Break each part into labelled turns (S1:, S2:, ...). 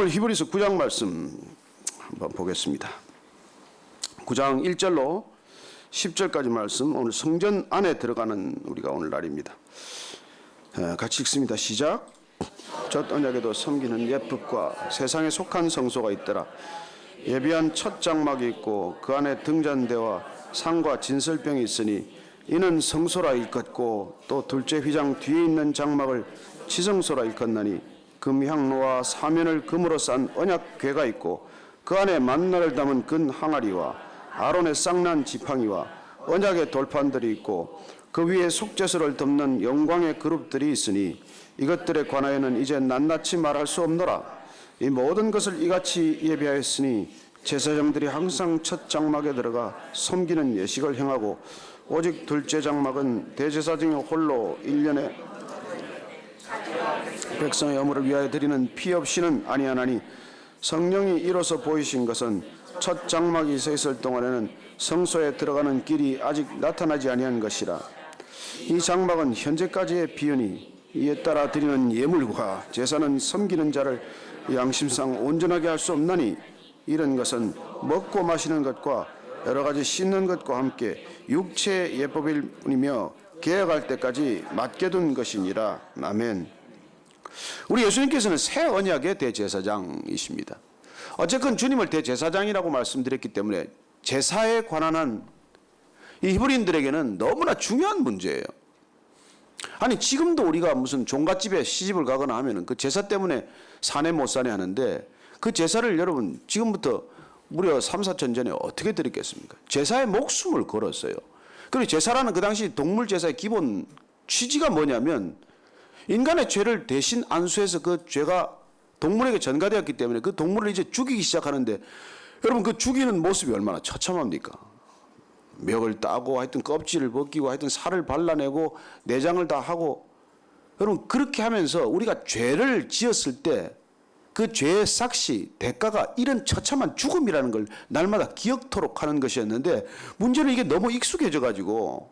S1: 오늘 히브리서 9장 말씀 한번 보겠습니다. 9장 1절로 10절까지 말씀, 오늘 성전 안에 들어가는 우리가 오늘 날입니다. 같이 읽습니다. 시작. 첫 언약에도 섬기는 옛 법과 세상에 속한 성소가 있더라. 예비한 첫 장막이 있고 그 안에 등잔대와 상과 진설병이 있으니 이는 성소라 일컫고, 또 둘째 휘장 뒤에 있는 장막을 지성소라 일컫나니 금향로와 사면을 금으로 싼 언약궤가 있고 그 안에 만나를 담은 근 항아리와 아론의 쌍난 지팡이와 언약의 돌판들이 있고 그 위에 속죄소를 덮는 영광의 그룹들이 있으니 이것들에 관하여는 이제 낱낱이 말할 수 없노라. 이 모든 것을 이같이 예비하였으니 제사장들이 항상 첫 장막에 들어가 섬기는 예식을 행하고, 오직 둘째 장막은 대제사장이 홀로 1년에 백성의 허물을 위하여 드리는 피 없이는 아니하나니, 성령이 이로써 보이신 것은 첫 장막이 서 있을 동안에는 성소에 들어가는 길이 아직 나타나지 아니한 것이라. 이 장막은 현재까지의 비유니 이에 따라 드리는 예물과 제사는 섬기는 자를 양심상 온전하게 할 수 없나니, 이런 것은 먹고 마시는 것과 여러 가지 씻는 것과 함께 육체의 예법일 뿐이며 개혁할 때까지 맡겨둔 것이니라. 아멘. 우리 예수님께서는 새 언약의 대제사장이십니다. 어쨌건 주님을 대제사장이라고 말씀드렸기 때문에 제사에 관한 한 이 히브리인들에게는 너무나 중요한 문제예요. 아니, 지금도 우리가 무슨 종갓집에 시집을 가거나 하면은 그 제사 때문에 사내 못 사내 하는데, 그 제사를 여러분 지금부터 무려 3, 4천 전에 어떻게 드렸겠습니까? 제사에 목숨을 걸었어요. 그리고 제사라는 그 당시 동물 제사의 기본 취지가 뭐냐면, 인간의 죄를 대신 안수해서 그 죄가 동물에게 전가되었기 때문에 그 동물을 이제 죽이기 시작하는데, 여러분 그 죽이는 모습이 얼마나 처참합니까? 멱을 따고 하여튼 껍질을 벗기고 하여튼 살을 발라내고 내장을 다 하고, 여러분 그렇게 하면서 우리가 죄를 지었을 때 그 죄의 삭시, 대가가 이런 처참한 죽음이라는 걸 날마다 기억토록 하는 것이었는데, 문제는 이게 너무 익숙해져 가지고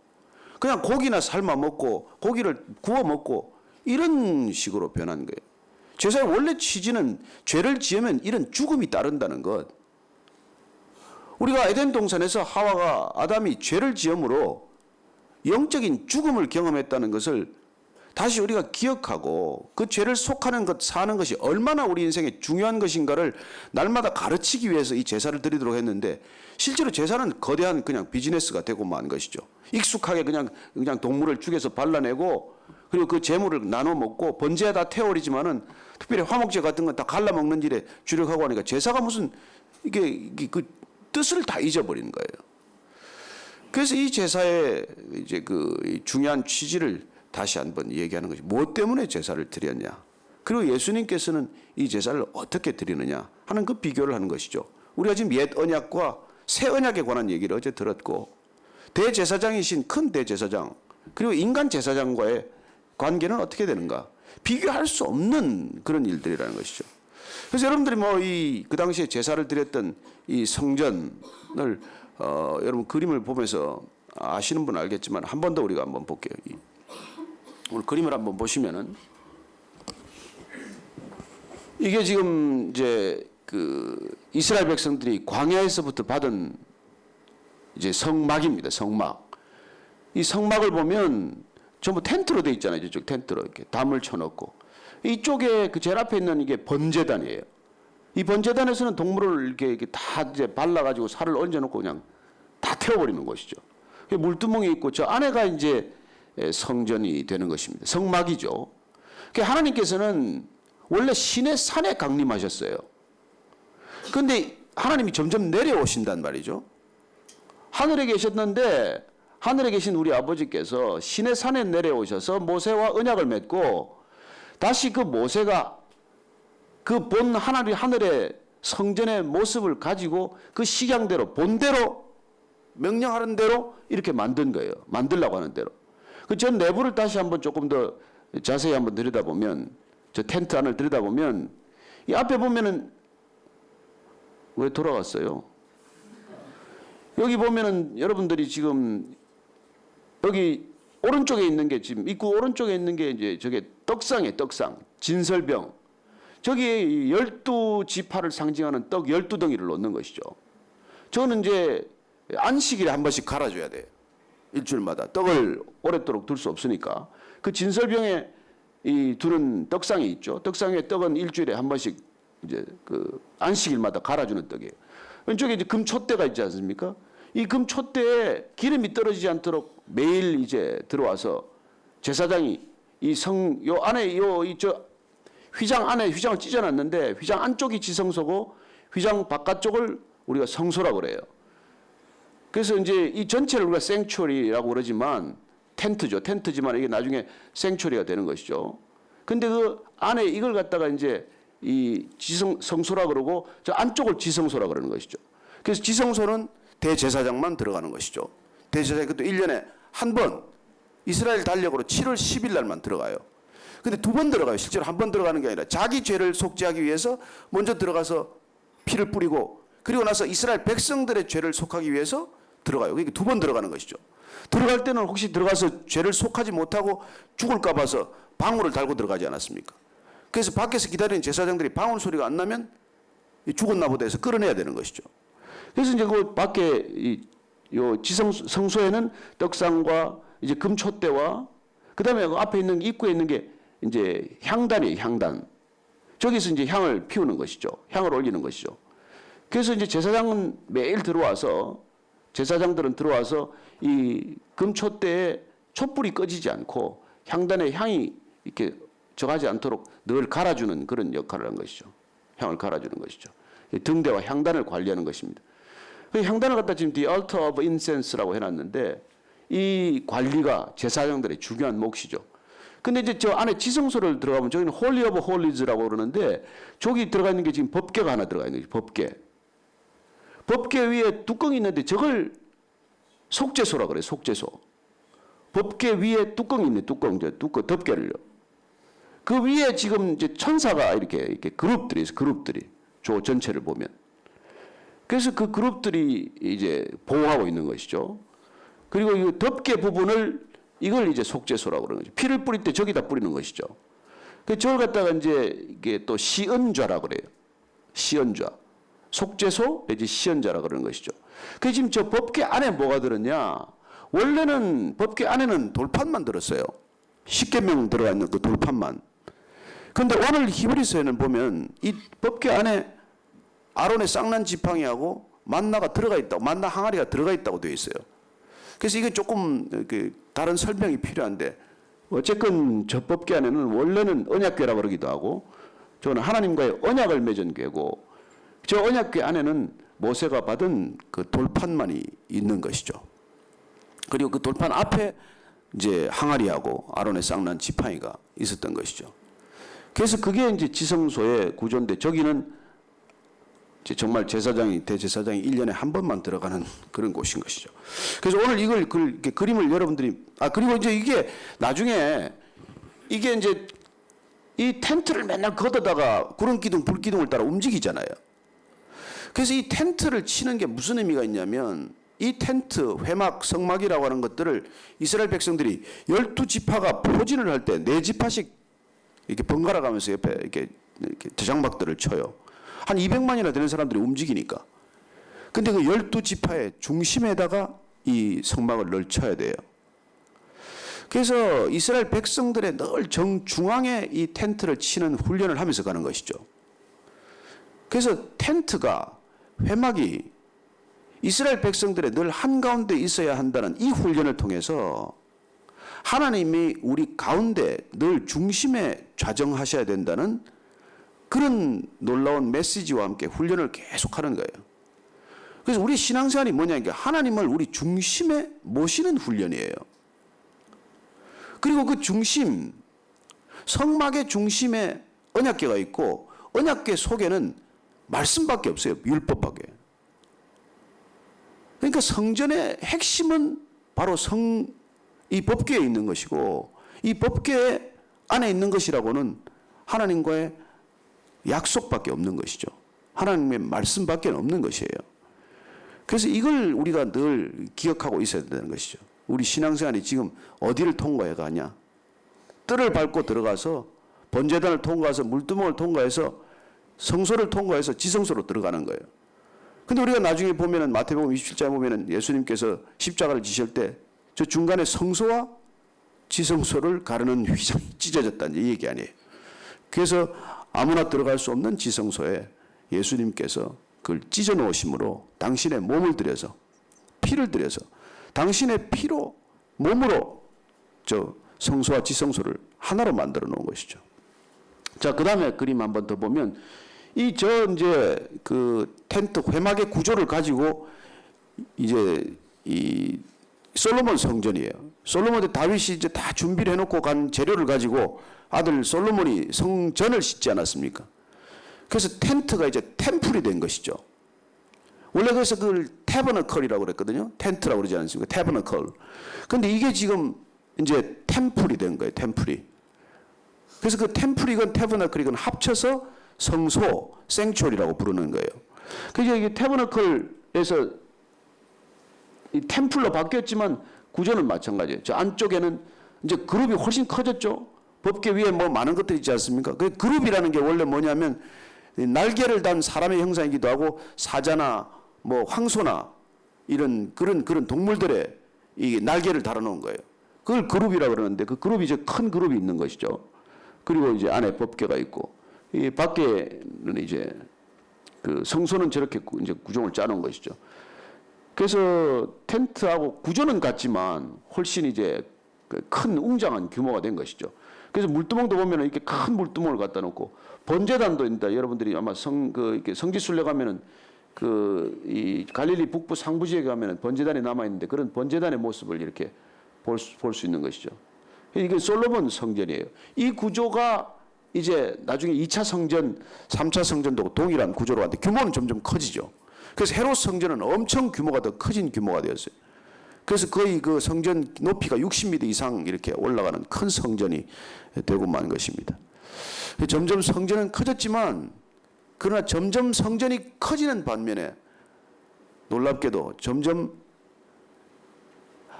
S1: 그냥 고기나 삶아 먹고 고기를 구워 먹고 이런 식으로 변한 거예요. 제사의 원래 취지는 죄를 지으면 이런 죽음이 따른다는 것. 우리가 에덴 동산에서 하와가 아담이 죄를 지음으로 영적인 죽음을 경험했다는 것을 다시 우리가 기억하고, 그 죄를 속하는 것, 사는 것이 얼마나 우리 인생에 중요한 것인가를 날마다 가르치기 위해서 이 제사를 드리도록 했는데, 실제로 제사는 거대한 그냥 비즈니스가 되고 만 것이죠. 익숙하게 그냥 동물을 죽여서 발라내고, 그리고 그 재물을 나눠 먹고 번제에 다 태워버리지만은 특별히 화목제 같은 건 다 갈라 먹는 일에 주력하고 하니까 제사가 무슨 이게 그 뜻을 다 잊어버리는 거예요. 그래서 이 제사의 이제 그 중요한 취지를 다시 한번 얘기하는 것이, 무엇 때문에 제사를 드렸냐, 그리고 예수님께서는 이 제사를 어떻게 드리느냐 하는 그 비교를 하는 것이죠. 우리가 지금 옛 언약과 새 언약에 관한 얘기를 어제 들었고, 대제사장이신 큰 대제사장 그리고 인간 제사장과의 관계는 어떻게 되는가, 비교할 수 없는 그런 일들이라는 것이죠. 그래서 여러분들이 그 당시에 제사를 드렸던 이 성전을 여러분 그림을 보면서 아시는 분은 알겠지만 한 번 더 우리가 한번 볼게요. 오늘 그림을 한번 보시면은, 이게 지금 이제 그 이스라엘 백성들이 광야에서부터 받은 이제 성막입니다. 성막. 이 성막을 보면 전부 텐트로 돼 있잖아요. 이쪽 텐트로 이렇게 담을 쳐놓고, 이쪽에 그 제일 앞에 있는 이게 번제단이에요. 이 번제단에서는 동물을 이렇게 다 이제 발라가지고 살을 얹어놓고 그냥 다 태워버리는 것이죠. 물두멍이 있고 저 안에가 이제 성전이 되는 것입니다. 성막이죠. 하나님께서는 원래 신의 산에 강림하셨어요. 그런데 하나님이 점점 내려오신단 말이죠. 하늘에 계셨는데 하늘에 계신 우리 아버지께서 신의 산에 내려오셔서 모세와 언약을 맺고, 다시 그 모세가 그 본 하늘의 성전의 모습을 가지고 그 식양대로 본대로 명령하는 대로 이렇게 만든 거예요. 만들라고 하는 대로. 그 전 내부를 다시 한번 조금 더 자세히 한번 들여다보면, 저 텐트 안을 들여다보면, 이 앞에 보면은 왜 돌아갔어요? 여기 보면은 여러분들이 지금 여기 오른쪽에 있는 게, 지금 입구 오른쪽에 있는 게 이제 저게 떡상이에요. 떡상. 진설병. 저기에 12지파를 상징하는 떡 12덩이를 놓는 것이죠. 저는 이제 안식일에 한 번씩 갈아줘야 돼요. 일주일마다 떡을 오랫도록 둘 수 없으니까 그 진설병에 이 두는 떡상이 있죠. 떡상 위에 떡은 일주일에 한 번씩 이제 그 안식일마다 갈아주는 떡이에요. 왼쪽에 이제 금촛대가 있지 않습니까? 이 금촛대에 기름이 떨어지지 않도록 매일 이제 들어와서 제사장이 요 안에 저 휘장 안에 휘장을 찢어놨는데 휘장 안쪽이 지성소고 휘장 바깥쪽을 우리가 성소라고 그래요. 그래서 이제 이 전체를 우리가 생츄어리라고 그러지만 텐트죠. 텐트지만 이게 나중에 생츄어리가 되는 것이죠. 근데 그 안에 이걸 갖다가 이제 이 성소라 그러고 저 안쪽을 지성소라 그러는 것이죠. 그래서 지성소는 대제사장만 들어가는 것이죠. 대제사장이 그것도 1년에 한 번 이스라엘 달력으로 7월 10일 날만 들어가요. 근데 2번 들어가요. 실제로 한 번 들어가는 게 아니라 자기 죄를 속죄하기 위해서 먼저 들어가서 피를 뿌리고 그리고 나서 이스라엘 백성들의 죄를 속하기 위해서 들어가요. 그러니까 2번 들어가는 것이죠. 들어갈 때는 혹시 들어가서 죄를 속하지 못하고 죽을까 봐서 방울을 달고 들어가지 않았습니까? 그래서 밖에서 기다리는 제사장들이 방울 소리가 안 나면 죽었나 보다 해서 끌어내야 되는 것이죠. 그래서 이제 그 밖에 요 성소에는 떡상과 이제 금촛대와 그다음에 그 앞에 있는 입구에 있는 게 이제 향단이에요. 향단. 저기서 이제 향을 피우는 것이죠. 향을 올리는 것이죠. 그래서 이제 제사장은 매일 들어와서 제사장들은 들어와서 이 금촛대에 촛불이 꺼지지 않고 향단의 향이 이렇게 저하지 않도록 늘 갈아주는 그런 역할을 한 것이죠. 향을 갈아주는 것이죠. 등대와 향단을 관리하는 것입니다. 그 향단을 갖다 지금 The Altar of Incense라고 해놨는데 이 관리가 제사장들의 중요한 몫이죠. 근데 이제 저 안에 지성소를 들어가면 저기는 Holy of Holies라고 그러는데 저기 들어가 있는 게 지금 법궤가 하나 들어가 있는 거죠. 법궤. 법궤 위에 뚜껑이 있는데 저걸 속죄소라 그래요. 속죄소. 법궤 위에 뚜껑이 있네. 뚜껑 덮개를요. 그 위에 지금 이제 천사가 이렇게 그룹들이 있어요. 그룹들이 조 전체를 보면. 그래서 그 그룹들이 이제 보호하고 있는 것이죠. 그리고 이 덮개 부분을 이걸 이제 속죄소라고 그러는 거죠. 피를 뿌릴 때 저기다 뿌리는 것이죠. 그 저걸 갖다가 이제 이게 또 시언좌라고 그래요. 시언좌. 속죄소 내지 시언좌라고 그러는 것이죠. 그 지금 저 법궤 안에 뭐가 들었냐? 원래는 법궤 안에는 돌판만 들었어요. 10계명 들어가 있는 그 돌판만. 그런데 오늘 히브리서에는 보면 이 법궤 안에 아론의 쌍난 지팡이하고 만나가 들어가 있다고, 만나 항아리가 들어가 있다고 되어 있어요. 그래서 이게 조금 다른 설명이 필요한데 어쨌건 저 법궤 안에는 원래는 언약궤라고 그러기도 하고 저는 하나님과의 언약을 맺은 궤고 저 언약궤 안에는 모세가 받은 그 돌판만이 있는 것이죠. 그리고 그 돌판 앞에 이제 항아리하고 아론의 쌍난 지팡이가 있었던 것이죠. 그래서 그게 이제 지성소의 구조인데 저기는 이제 정말 대제사장이 1년에 한 번만 들어가는 그런 곳인 것이죠. 그래서 오늘 이걸 그림을 여러분들이 그리고 이제 이게 나중에 이게 이제 이 텐트를 맨날 걷어다가 구름기둥 불기둥을 따라 움직이잖아요. 그래서 이 텐트를 치는 게 무슨 의미가 있냐면 이 텐트, 회막, 성막이라고 하는 것들을 이스라엘 백성들이 12지파가 포진을 할 때 4지파씩 이렇게 번갈아 가면서 옆에 이렇게 대장박들을 쳐요. 한 200만이나 되는 사람들이 움직이니까. 근데 그 12지파의 중심에다가 이 성막을 늘 쳐야 돼요. 그래서 이스라엘 백성들의 늘 정중앙에 이 텐트를 치는 훈련을 하면서 가는 것이죠. 그래서 텐트가, 회막이 이스라엘 백성들의 늘 한가운데 있어야 한다는 이 훈련을 통해서 하나님이 우리 가운데 늘 중심에 좌정하셔야 된다는 그런 놀라운 메시지와 함께 훈련을 계속하는 거예요. 그래서 우리 신앙생활이 뭐냐니까 하나님을 우리 중심에 모시는 훈련이에요. 그리고 그 중심, 성막의 중심에 언약궤가 있고 언약궤 속에는 말씀밖에 없어요. 율법밖에. 그러니까 성전의 핵심은 바로 이 법궤에 있는 것이고 이 법궤 안에 있는 것이라고는 하나님과의 약속밖에 없는 것이죠. 하나님의 말씀밖에 없는 것이에요. 그래서 이걸 우리가 늘 기억하고 있어야 되는 것이죠. 우리 신앙생활이 지금 어디를 통과해 가냐? 뜰을 밟고 들어가서 번제단을 통과해서 물두멍을 통과해서 성소를 통과해서 지성소로 들어가는 거예요. 근데 우리가 나중에 보면은 마태복음 27장에 보면은 예수님께서 십자가를 지실 때 저 중간에 성소와 지성소를 가르는 휘장이 찢어졌다는 이 얘기 아니에요. 그래서 아무나 들어갈 수 없는 지성소에 예수님께서 그걸 찢어 놓으심으로 당신의 몸을 들여서 피를 들여서 당신의 피로 몸으로 저 성소와 지성소를 하나로 만들어 놓은 것이죠. 자, 그 다음에 그림 한번 더 보면 이 이제 그 텐트 회막의 구조를 가지고 이제 이 솔로몬 성전이에요. 솔로몬 다윗이 이제 다 준비를 해놓고 간 재료를 가지고 아들 솔로몬이 성전을 짓지 않았습니까? 그래서 텐트가 이제 템플이 된 것이죠. 원래 그래서 그걸 태버너클이라고 그랬거든요. 텐트라고 그러지 않습니까? 태버너클. 근데 이게 지금 이제 템플이 된 거예요. 템플이. 그래서 그 템플이건 태버너클이건 합쳐서 성소, 생츄어리라고 부르는 거예요. 그래서 이게 태버너클에서 이 템플로 바뀌었지만 구조는 마찬가지예요. 저 안쪽에는 이제 그룹이 훨씬 커졌죠. 법궤 위에 뭐 많은 것들이 있지 않습니까? 그 그룹이라는 게 원래 뭐냐면 날개를 단 사람의 형상이기도 하고 사자나 뭐 황소나 이런 그런 동물들의 이 날개를 달아놓은 거예요. 그걸 그룹이라고 그러는데 그 그룹이 이제 큰 그룹이 있는 것이죠. 그리고 이제 안에 법궤가 있고 이 밖에는 이제 그 성소는 저렇게 이제 구종을 짜놓은 것이죠. 그래서 텐트하고 구조는 같지만 훨씬 이제 큰 웅장한 규모가 된 것이죠. 그래서 물두멍도 보면 이렇게 큰 물두멍을 갖다 놓고 번제단도 있다. 여러분들이 아마 이렇게 성지순례 가면은 이 갈릴리 북부 상부 지역에 가면은 번제단이 남아 있는데 그런 번제단의 모습을 이렇게 볼 수 있는 것이죠. 이게 솔로몬 성전이에요. 이 구조가 이제 나중에 2차 성전, 3차 성전도 동일한 구조로 왔는데 규모는 점점 커지죠. 그래서 헤롯 성전은 엄청 규모가 더 커진 규모가 되었어요. 그래서 거의 그 성전 높이가 60m 이상 이렇게 올라가는 큰 성전이 되고 만 것입니다. 점점 성전은 커졌지만 그러나 점점 성전이 커지는 반면에 놀랍게도 점점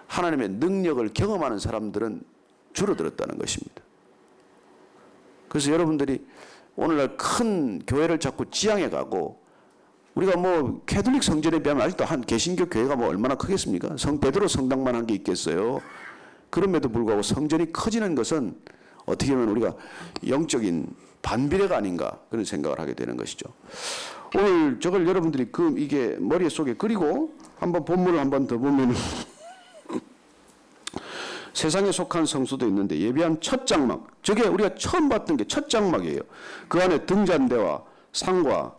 S1: 하나님의 능력을 경험하는 사람들은 줄어들었다는 것입니다. 그래서 여러분들이 오늘날 큰 교회를 자꾸 지향해 가고 우리가 뭐 캐톨릭 성전에 비하면 아직도 한 개신교 교회가 뭐 얼마나 크겠습니까? 성 베드로 성당만 한 게 있겠어요. 그럼에도 불구하고 성전이 커지는 것은 어떻게 보면 우리가 영적인 반비례가 아닌가 그런 생각을 하게 되는 것이죠. 오늘 저걸 여러분들이 이게 머릿속에 그리고 한번 본문을 한번 더 보면 세상에 속한 성소도 있는데 예비한 첫 장막, 저게 우리가 처음 봤던 게 첫 장막이에요. 그 안에 등잔대와 상과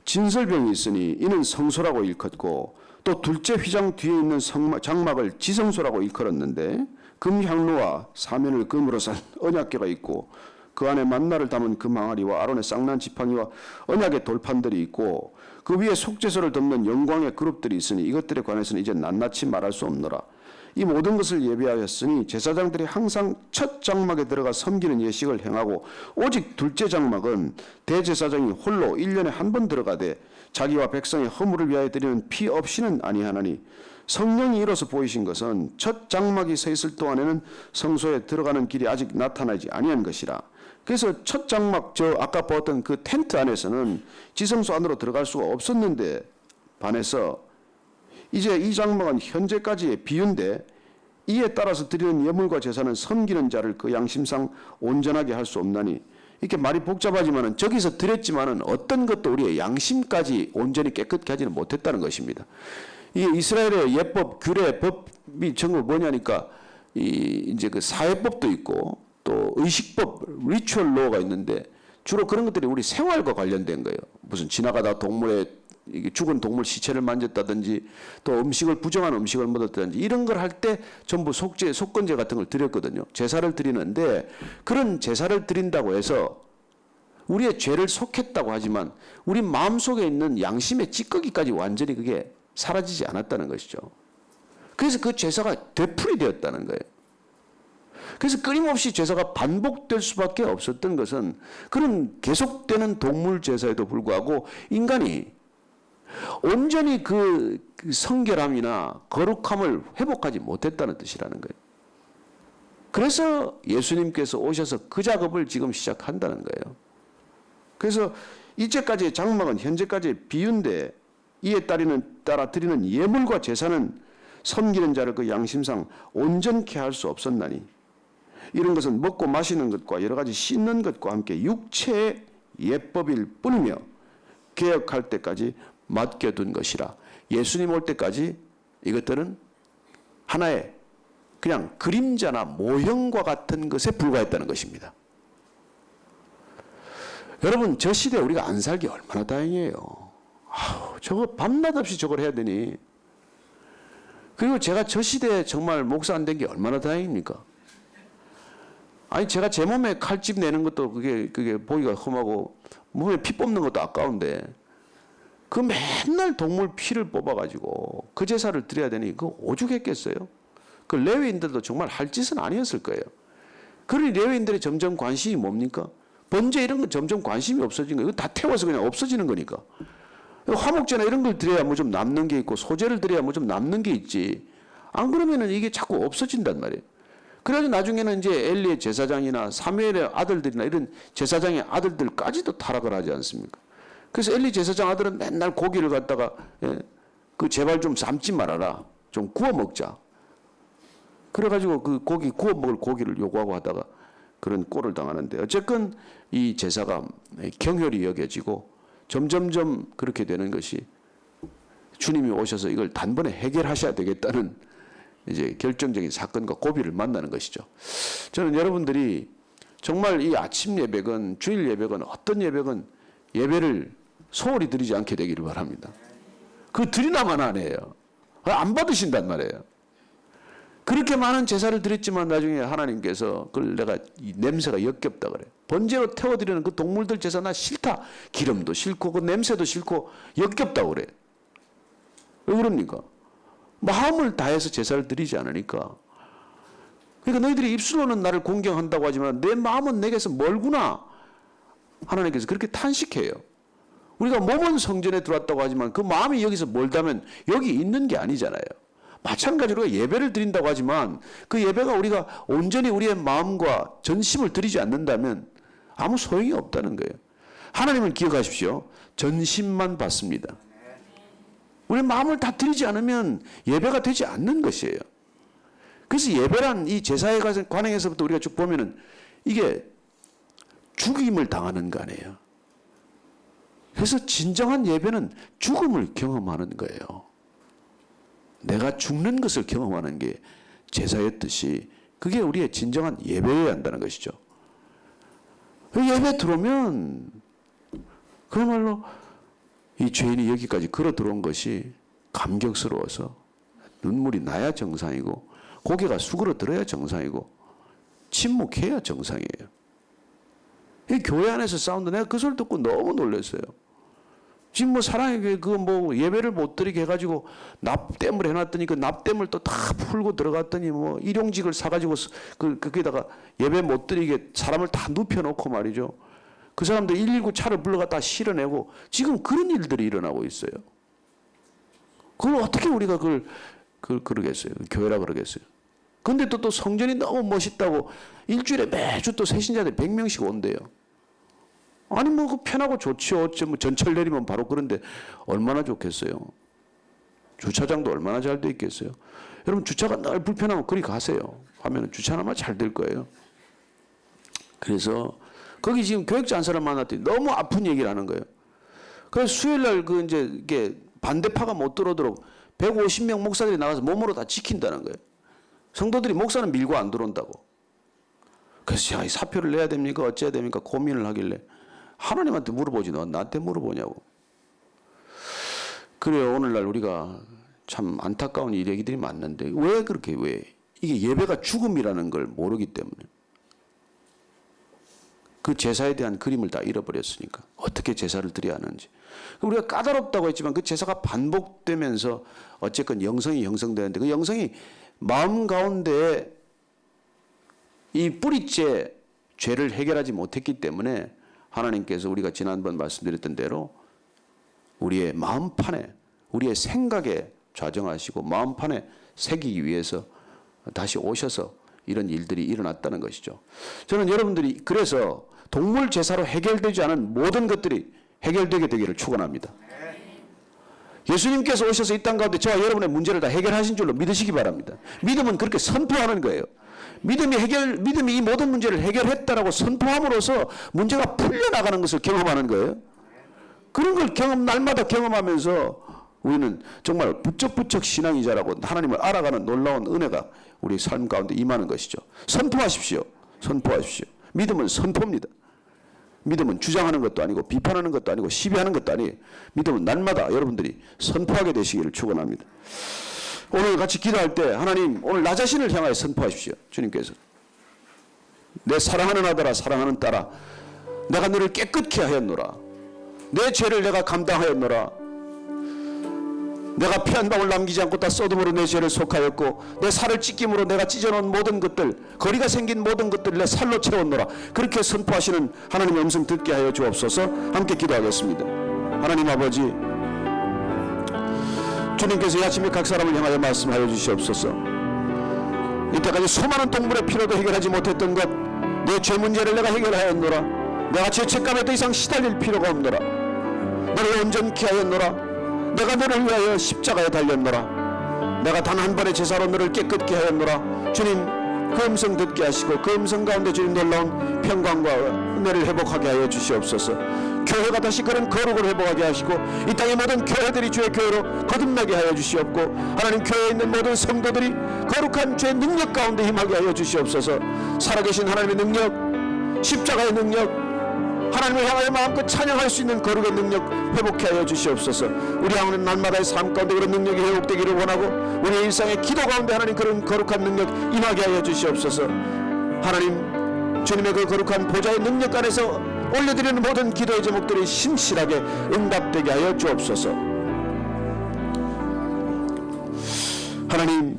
S1: 진설병이 있으니 이는 성소라고 일컫고 또 둘째 휘장 뒤에 있는 장막을 지성소라고 일컬었는데 금향로와 사면을 금으로 산 언약궤가 있고 그 안에 만나를 담은 금 항아리와 아론의 쌍난 지팡이와 언약의 돌판들이 있고 그 위에 속죄소를 덮는 영광의 그룹들이 있으니 이것들에 관해서는 이제 낱낱이 말할 수 없노라. 이 모든 것을 예비하였으니 제사장들이 항상 첫 장막에 들어가 섬기는 예식을 행하고 오직 둘째 장막은 대제사장이 홀로 1년에 한 번 들어가되 자기와 백성의 허물을 위하여 드리는 피 없이는 아니하나니 성령이 이로써 보이신 것은 첫 장막이 서 있을 동안에는 성소에 들어가는 길이 아직 나타나지 아니한 것이라. 그래서 첫 장막 아까 보았던 그 텐트 안에서는 지성소 안으로 들어갈 수가 없었는데 반해서 이제 이 장막은 현재까지의 비유인데 이에 따라서 드리는 예물과 제사는 섬기는 자를 그 양심상 온전하게 할 수 없나니 이렇게 말이 복잡하지만은 저기서 드렸지만은 어떤 것도 우리의 양심까지 온전히 깨끗게 하지는 못했다는 것입니다. 이게 이스라엘의 예법, 규례, 법이 전부 뭐냐니까 이제 그 사회법도 있고 또 의식법, 리추얼 로가 있는데 주로 그런 것들이 우리 생활과 관련된 거예요. 무슨 지나가다 죽은 동물 시체를 만졌다든지 또 음식을 부정한 음식을 먹었다든지 이런 걸 할 때 전부 속건제 같은 걸 드렸거든요. 제사를 드리는데 그런 제사를 드린다고 해서 우리의 죄를 속했다고 하지만 우리 마음속에 있는 양심의 찌꺼기까지 완전히 그게 사라지지 않았다는 것이죠. 그래서 그 제사가 되풀이 되었다는 거예요. 그래서 끊임없이 제사가 반복될 수밖에 없었던 것은 그런 계속되는 동물 제사에도 불구하고 인간이 온전히 그 성결함이나 거룩함을 회복하지 못했다는 뜻이라는 거예요. 그래서 예수님께서 오셔서 그 작업을 지금 시작한다는 거예요. 그래서 이제까지의 장막은 현재까지의 비유인데 이에 따라 드리는 예물과 제사는 섬기는 자를 그 양심상 온전케 할 수 없었나니 이런 것은 먹고 마시는 것과 여러 가지 씻는 것과 함께 육체의 예법일 뿐이며 개혁할 때까지 맡겨둔 것이라. 예수님 올 때까지 이것들은 하나의 그냥 그림자나 모형과 같은 것에 불과했다는 것입니다. 여러분, 저 시대에 우리가 안 살기 얼마나 다행이에요. 저거 밤낮 없이 저걸 해야 되니. 그리고 제가 저 시대에 정말 목사 안 된 게 얼마나 다행입니까? 아니, 제가 제 몸에 칼집 내는 것도 그게 보기가 험하고 몸에 피 뽑는 것도 아까운데 그 맨날 동물 피를 뽑아가지고 그 제사를 드려야 되니 그거 오죽했겠어요? 그 레위인들도 정말 할 짓은 아니었을 거예요. 그러니 레위인들의 점점 관심이 뭡니까? 번제 이런 건 점점 관심이 없어진 거예요. 이거 다 태워서 그냥 없어지는 거니까. 화목제나 이런 걸 드려야 뭐 좀 남는 게 있고 소제를 드려야 뭐 좀 남는 게 있지. 안 그러면은 이게 자꾸 없어진단 말이에요. 그래서 나중에는 이제 엘리의 제사장이나 사무엘의 아들들이나 이런 제사장의 아들들까지도 타락을 하지 않습니까? 그래서 엘리 제사장 아들은 맨날 고기를 갖다가 그 제발 좀 삶지 말아라. 좀 구워 먹자. 그래가지고 그 고기 구워 먹을 고기를 요구하고 하다가 그런 꼴을 당하는데 어쨌건 이 제사가 경혈이 여겨지고 점점점 그렇게 되는 것이 주님이 오셔서 이걸 단번에 해결하셔야 되겠다는 이제 결정적인 사건과 고비를 만나는 것이죠. 저는 여러분들이 정말 이 아침 예배건 주일 예배건 어떤 예배건 예배를 소홀히 드리지 않게 되기를 바랍니다. 그 드리나만 안 해요. 안 받으신단 말이에요. 그렇게 많은 제사를 드렸지만 나중에 하나님께서 그걸 내가 이 냄새가 역겹다 그래. 번제로 태워드리는 그 동물들 제사 나 싫다. 기름도 싫고 그 냄새도 싫고 역겹다 그래. 왜 그럽니까? 마음을 다해서 제사를 드리지 않으니까. 그러니까 너희들이 입술로는 나를 공경한다고 하지만 내 마음은 내게서 멀구나. 하나님께서 그렇게 탄식해요. 우리가 몸은 성전에 들어왔다고 하지만 그 마음이 여기서 멀다면 여기 있는 게 아니잖아요. 마찬가지로 예배를 드린다고 하지만 그 예배가 우리가 온전히 우리의 마음과 전심을 드리지 않는다면 아무 소용이 없다는 거예요. 하나님은 기억하십시오. 전심만 받습니다. 우리 마음을 다 드리지 않으면 예배가 되지 않는 것이에요. 그래서 예배란 이 제사에 관행에서부터 우리가 쭉 보면은 이게 죽임을 당하는 거 아니에요. 그래서 진정한 예배는 죽음을 경험하는 거예요. 내가 죽는 것을 경험하는 게 제사였듯이 그게 우리의 진정한 예배여야 한다는 것이죠. 예배 들어오면 그야말로 이 죄인이 여기까지 걸어 들어온 것이 감격스러워서 눈물이 나야 정상이고 고개가 수그러들어야 정상이고 침묵해야 정상이에요. 이 교회 안에서 싸운다. 내가 그 소리 듣고 너무 놀랐어요. 지금 뭐 사랑의 교회 그 뭐 예배를 못 드리게 해가지고 납땜을 해놨더니 그 납땜을 또 다 풀고 들어갔더니 뭐 일용직을 사가지고 거기다가 예배 못 드리게 사람을 다 눕혀놓고 말이죠. 그 사람들 119 차를 불러갔다 실어내고 지금 그런 일들이 일어나고 있어요. 그걸 어떻게 우리가 그러겠어요? 교회라 그러겠어요? 근데 또 성전이 너무 멋있다고 일주일에 매주 또 새신자들 100명씩 온대요. 아니 뭐 그 편하고 좋죠. 뭐 전철 내리면 바로 그런데 얼마나 좋겠어요. 주차장도 얼마나 잘 돼 있겠어요. 여러분 주차가 늘 불편하면 그리 가세요. 하면 주차나마 잘 될 거예요. 그래서 거기 지금 교육자 한 사람 만났더니 너무 아픈 얘기를 하는 거예요. 그래서 수요일 날 그 이제 이게 반대파가 못 들어오도록 150명 목사들이 나가서 몸으로 다 지킨다는 거예요. 성도들이 목사는 밀고 안 들어온다고. 그래서 야, 이 사표를 내야 됩니까? 어째야 됩니까? 고민을 하길래 하나님한테 물어보지 너 나한테 물어보냐고. 그래요. 오늘날 우리가 참 안타까운 얘기들이 많는데 왜 그렇게 왜? 이게 예배가 죽음이라는 걸 모르기 때문에. 그 제사에 대한 그림을 다 잃어버렸으니까 어떻게 제사를 드려야 하는지. 우리가 까다롭다고 했지만 그 제사가 반복되면서 어쨌건 영성이 형성되는데 그 영성이 마음 가운데 이 뿌리째 죄를 해결하지 못했기 때문에 하나님께서 우리가 지난번 말씀드렸던 대로 우리의 마음판에 우리의 생각에 좌정하시고 마음판에 새기기 위해서 다시 오셔서 이런 일들이 일어났다는 것이죠. 저는 여러분들이 그래서 동물 제사로 해결되지 않은 모든 것들이 해결되게 되기를 축원합니다. 예수님께서 오셔서 이 땅 가운데 저와 여러분의 문제를 다 해결하신 줄로 믿으시기 바랍니다. 믿음은 그렇게 선포하는 거예요. 믿음이 이 모든 문제를 해결했다라고 선포함으로써 문제가 풀려나가는 것을 경험하는 거예요. 그런 걸 날마다 경험하면서 우리는 정말 부쩍부쩍 신앙이 자라고 하나님을 알아가는 놀라운 은혜가 우리 삶 가운데 임하는 것이죠. 선포하십시오. 선포하십시오. 믿음은 선포입니다. 믿음은 주장하는 것도 아니고 비판하는 것도 아니고 시비하는 것도 아니에요. 믿음은 날마다 여러분들이 선포하게 되시기를 축원합니다. 오늘 같이 기도할 때 하나님 오늘 나 자신을 향하여 선포하십시오. 주님께서 내 사랑하는 아들아 사랑하는 딸아 내가 너를 깨끗게 하였노라. 내 죄를 내가 감당하였노라. 내가 피 한 방울 남기지 않고 다 쏟음으로 내 죄를 속하였고 내 살을 찢김으로 내가 찢어놓은 모든 것들 거리가 생긴 모든 것들을 내 살로 채웠노라. 그렇게 선포하시는 하나님의 음성 듣게 하여 주옵소서. 함께 기도하겠습니다. 하나님 아버지 주님께서 이 아침에 각 사람을 향하여 말씀하여 주시옵소서. 이때까지 수많은 동물의 피로도 해결하지 못했던 것 내 죄 문제를 내가 해결하였노라. 내가 죄책감에 더 이상 시달릴 필요가 없노라. 너를 온전케 하였노라. 내가 너를 위하여 십자가에 달렸노라. 내가 단 한 번의 제사로 너를 깨끗게 하였노라. 주님 그 음성 듣게 하시고 그 음성 가운데 주님 놀라운 평강과 은혜를 회복하게 하여 주시옵소서. 교회가 다시 그런 거룩을 회복하게 하시고 이 땅의 모든 교회들이 주의 교회로 거듭나게 하여 주시옵고 하나님 교회에 있는 모든 성도들이 거룩한 주의 능력 가운데 임하게 하여 주시옵소서. 살아계신 하나님의 능력 십자가의 능력 하나님을 향하여 마음껏 찬양할 수 있는 거룩의 능력 회복해 하여 주시옵소서. 우리 하나님 날마다의 삶 가운데 그런 능력이 회복되기를 원하고 우리의 일상의 기도 가운데 하나님 그런 거룩한 능력 임하게 하여 주시옵소서. 하나님 주님의 그 거룩한 보좌의 능력 안에서 올려드리는 모든 기도의 제목들이 신실하게 응답되게 하여 주옵소서. 하나님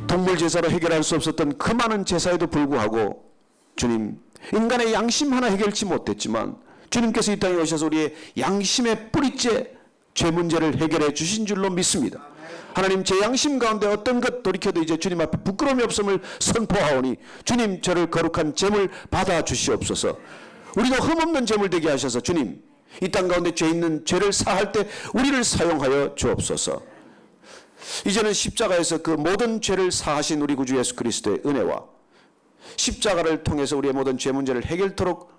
S1: 동물 제사로 해결할 수 없었던 그 많은 제사에도 불구하고 주님 인간의 양심 하나 해결치 못했지만 주님께서 이 땅에 오셔서 우리의 양심의 뿌리째 죄 문제를 해결해 주신 줄로 믿습니다. 하나님 제 양심 가운데 어떤 것 돌이켜도 이제 주님 앞에 부끄러움이 없음을 선포하오니 주님 저를 거룩한 제물 받아 주시옵소서. 우리가 흠없는 제물 되게 하셔서 주님 이 땅 가운데 죄 있는 죄를 사할 때 우리를 사용하여 주옵소서. 이제는 십자가에서 그 모든 죄를 사하신 우리 구주 예수 그리스도의 은혜와 십자가를 통해서 우리의 모든 죄 문제를 해결토록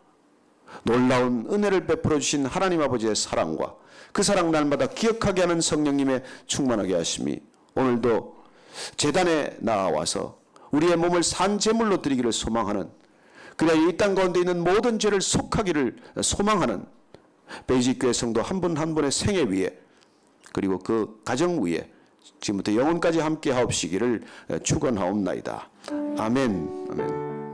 S1: 놀라운 은혜를 베풀어 주신 하나님 아버지의 사랑과 그 사랑 날마다 기억하게 하는 성령님의 충만하게 하심이 오늘도 제단에 나와서 우리의 몸을 산 제물로 드리기를 소망하는 그래야 이 땅 가운데 있는 모든 죄를 속하기를 소망하는 베이직교회 성도 한 분 한 분의 생애 위에 그리고 그 가정 위에 지금부터 영원까지 함께 하옵시기를 축원하옵나이다. 아멘. 아멘.